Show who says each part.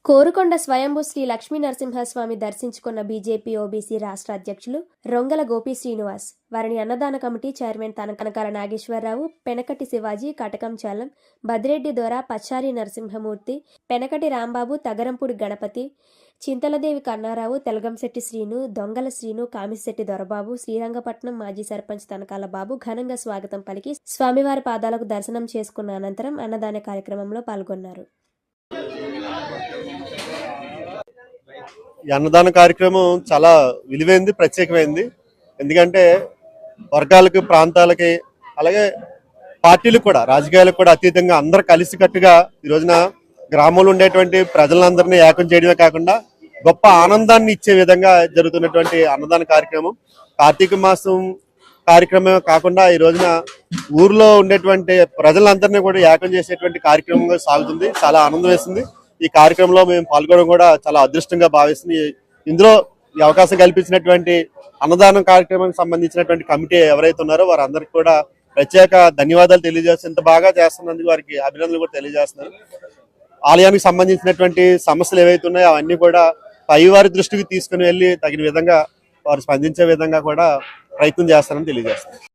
Speaker 1: కోరుకొండ స్వయంభూ శ్రీ లక్ష్మీ నరసింహస్వామి దర్శించుకున్న BJP OBC రాష్ట్ర అధ్యక్షులు రొంగల గోపి శ్రీనివాస్, వారిని అన్నదాన కమిటీ చైర్మన్ కనకాల నాగేశ్వరరావు, పెనకటి శివాజీ, కటకంచాలం, బదిరెడ్డి దొర, పచ్చారి నరసింహమూర్తి, పెనకటి రాంబాబు, తగరంపూడి గణపతి, చింతలదేవి కన్నారావు, తెలగంశెట్టి శ్రీను, దొంగల శ్రీను, కామిశెట్టి దొరబాబు, శ్రీరంగపట్నం మాజీ సర్పంచ్ తనకాల బాబు ఘనంగా స్వాగతం పలికి స్వామివారి పాదాలకు దర్శనం చేసుకున్న అనంతరం అన్నదాన కార్యక్రమంలో పాల్గొన్నారు.
Speaker 2: ఈ అన్నదాన కార్యక్రమం చాలా విలువైంది, ప్రత్యేకమైంది. ఎందుకంటే వర్గాలకు, ప్రాంతాలకి, అలాగే పార్టీలకు కూడా, రాజకీయాలకు కూడా అతీతంగా అందరూ కలిసికట్టుగా ఈ రోజున గ్రామంలో ఉండేటువంటి ప్రజలందరినీ ఏకం చేయడమే కాకుండా గొప్ప ఆనందాన్ని ఇచ్చే విధంగా జరుగుతున్నటువంటి అన్నదాన కార్యక్రమం. కార్తీక మాసం కార్యక్రమమే కాకుండా ఈ రోజున ఊర్లో ఉండేటువంటి ప్రజలందరినీ కూడా ఏకం చేసేటువంటి కార్యక్రమంగా సాగుతుంది. చాలా ఆనందం వేస్తుంది. ఈ కార్యక్రమంలో మేము పాల్గొనడం కూడా చాలా అదృష్టంగా భావిస్తుంది. ఇందులో ఈ అవకాశం కల్పించినటువంటి అన్నదానం కార్యక్రమానికి సంబంధించినటువంటి కమిటీ ఎవరైతే ఉన్నారో వారందరికీ కూడా ప్రత్యేక ధన్యవాదాలు తెలియజేస్తున్నారు. ఇంత బాగా చేస్తున్నందుకు వారికి అభినందనలు కూడా తెలియజేస్తున్నారు. ఆలయానికి సంబంధించినటువంటి సమస్యలు ఏవైతే ఉన్నాయో అవన్నీ కూడా పైవారి దృష్టికి తీసుకుని వెళ్ళి తగిన విధంగా వారు స్పందించే విధంగా కూడా ప్రయత్నం చేస్తారని తెలియజేస్తున్నారు.